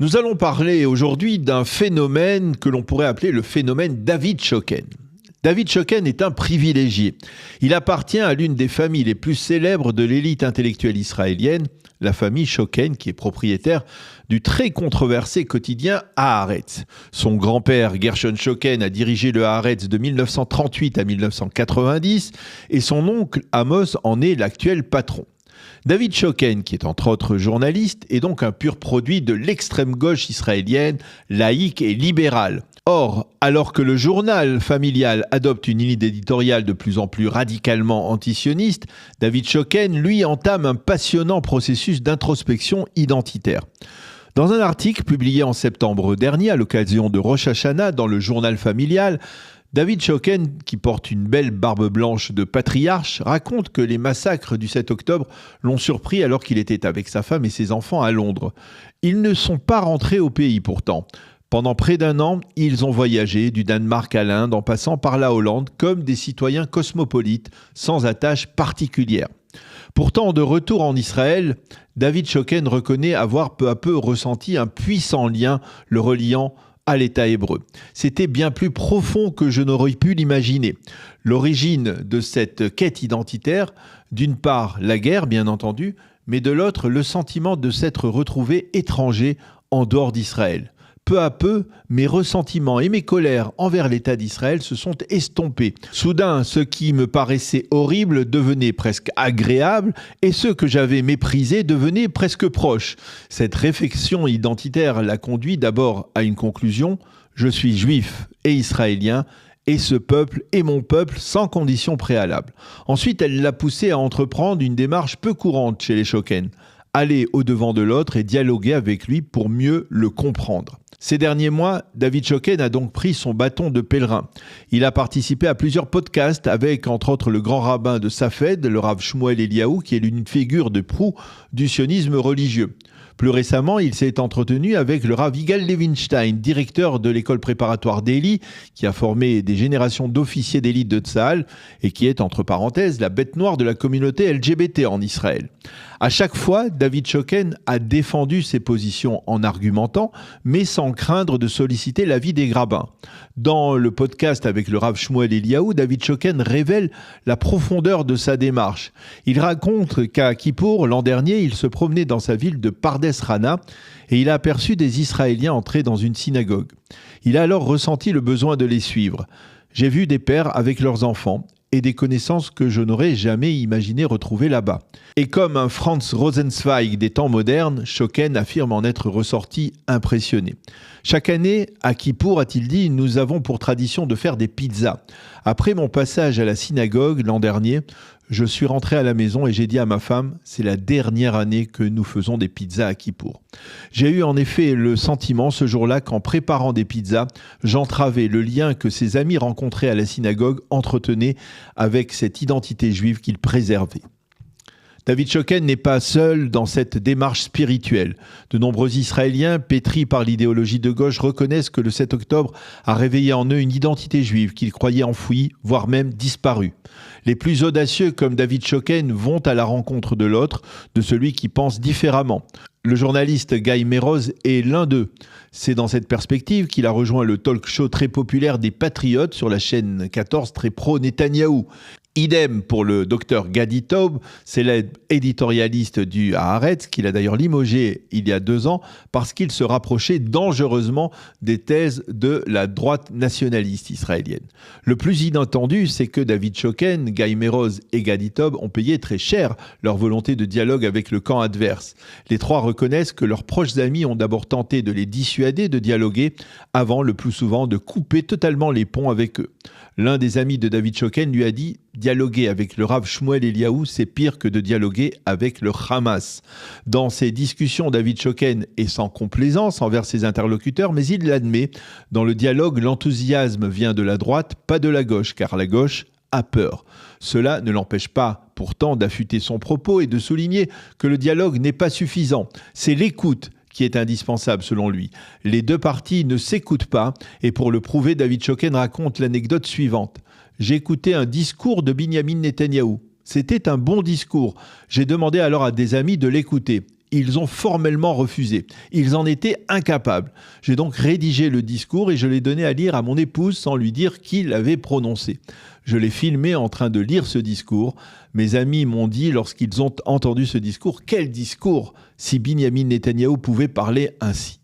Nous allons parler aujourd'hui d'un phénomène que l'on pourrait appeler le phénomène David Shoken. David Shoken est un privilégié. Il appartient à l'une des familles les plus célèbres de l'élite intellectuelle israélienne, la famille Shoken, qui est propriétaire du très controversé quotidien Haaretz. Son grand-père Gershon Shoken a dirigé le Haaretz de 1938 à 1990 et son oncle Amos en est l'actuel patron. David Shoken, qui est entre autres journaliste, est donc un pur produit de l'extrême gauche israélienne, laïque et libérale. Or, alors que le journal familial adopte une ligne éditoriale de plus en plus radicalement antisioniste, David Shoken, lui, entame un passionnant processus d'introspection identitaire. Dans un article publié en septembre dernier à l'occasion de Rosh Hashanah dans le journal familial, David Shoken, qui porte une belle barbe blanche de patriarche, raconte que les massacres du 7 octobre l'ont surpris alors qu'il était avec sa femme et ses enfants à Londres. Ils ne sont pas rentrés au pays pourtant. Pendant près d'un an, ils ont voyagé du Danemark à l'Inde en passant par la Hollande comme des citoyens cosmopolites sans attache particulière. Pourtant, de retour en Israël, David Shoken reconnaît avoir peu à peu ressenti un puissant lien le reliant à l'État hébreu. C'était bien plus profond que je n'aurais pu l'imaginer. L'origine de cette quête identitaire, d'une part la guerre bien entendu, mais de l'autre le sentiment de s'être retrouvé étranger en dehors d'Israël. Peu à peu, mes ressentiments et mes colères envers l'État d'Israël se sont estompés. Soudain, ce qui me paraissait horrible devenait presque agréable et ce que j'avais méprisé devenait presque proche. Cette réflexion identitaire l'a conduit d'abord à une conclusion : je suis juif et israélien et ce peuple est mon peuple sans condition préalable. Ensuite, elle l'a poussé à entreprendre une démarche peu courante chez les Shoken : aller au-devant de l'autre et dialoguer avec lui pour mieux le comprendre. Ces derniers mois, David Shoken a donc pris son bâton de pèlerin. Il a participé à plusieurs podcasts avec, entre autres, le grand rabbin de Safed, le Rav Shmuel Eliaou, qui est l'une figure de proue du sionisme religieux. Plus récemment, il s'est entretenu avec le Rav Yigal Levinstein, directeur de l'école préparatoire d'Eli, qui a formé des générations d'officiers d'élite de Tsahal et qui est, entre parenthèses, la bête noire de la communauté LGBT en Israël. À chaque fois, David Shoken a défendu ses positions en argumentant, mais sans craindre de solliciter l'avis des rabbins. Dans le podcast avec le Rav Shmuel Eliaou, David Shoken révèle la profondeur de sa démarche. Il raconte qu'à Kippour, l'an dernier, il se promenait dans sa ville de Pardes Rana et il a aperçu des Israéliens entrer dans une synagogue. Il a alors ressenti le besoin de les suivre. J'ai vu des pères avec leurs enfants et des connaissances que je n'aurais jamais imaginé retrouver là-bas. Et comme un Franz Rosenzweig des temps modernes, Shoken affirme en être ressorti impressionné. Chaque année, à Kippour, a-t-il dit, nous avons pour tradition de faire des pizzas. Après mon passage à la synagogue l'an dernier, je suis rentré à la maison et j'ai dit à ma femme, c'est la dernière année que nous faisons des pizzas à Kippour. J'ai eu en effet le sentiment ce jour-là qu'en préparant des pizzas, j'entravais le lien que ses amis rencontrés à la synagogue entretenaient avec cette identité juive qu'il préservait. David Shoken n'est pas seul dans cette démarche spirituelle. De nombreux Israéliens, pétris par l'idéologie de gauche, reconnaissent que le 7 octobre a réveillé en eux une identité juive qu'ils croyaient enfouie, voire même disparue. Les plus audacieux, comme David Shoken, vont à la rencontre de l'autre, de celui qui pense différemment. Le journaliste Guy Meroz est l'un d'eux. C'est dans cette perspective qu'il a rejoint le talk show très populaire des Patriotes sur la chaîne 14 très pro-Netanyahou. Idem pour le docteur Gadi Taub, célèbre éditorialiste du Haaretz, qu'il a d'ailleurs limogé il y a 2 ans parce qu'il se rapprochait dangereusement des thèses de la droite nationaliste israélienne. Le plus inattendu, c'est que David Shoken, Guy Meroz et Gadi Taub ont payé très cher leur volonté de dialogue avec le camp adverse. Les trois reconnaissent que leurs proches amis ont d'abord tenté de les dissuader de dialoguer avant, le plus souvent, de couper totalement les ponts avec eux. L'un des amis de David Shoken lui a dit « Dialoguer avec le Rav Shmuel Eliaou, c'est pire que de dialoguer avec le Hamas ». Dans ces discussions, David Shoken est sans complaisance envers ses interlocuteurs, mais il l'admet. Dans le dialogue, l'enthousiasme vient de la droite, pas de la gauche, car la gauche a peur. Cela ne l'empêche pas pourtant d'affûter son propos et de souligner que le dialogue n'est pas suffisant. C'est l'écoute qui est indispensable selon lui. Les deux parties ne s'écoutent pas et pour le prouver, David Shoken raconte l'anecdote suivante. J'ai écouté un discours de Binyamin Netanyahou. C'était un bon discours. J'ai demandé alors à des amis de l'écouter. Ils ont formellement refusé. Ils en étaient incapables. J'ai donc rédigé le discours et je l'ai donné à lire à mon épouse sans lui dire qui l'avait prononcé. Je l'ai filmé en train de lire ce discours. Mes amis m'ont dit lorsqu'ils ont entendu ce discours, quel discours si Binyamin Netanyahou pouvait parler ainsi.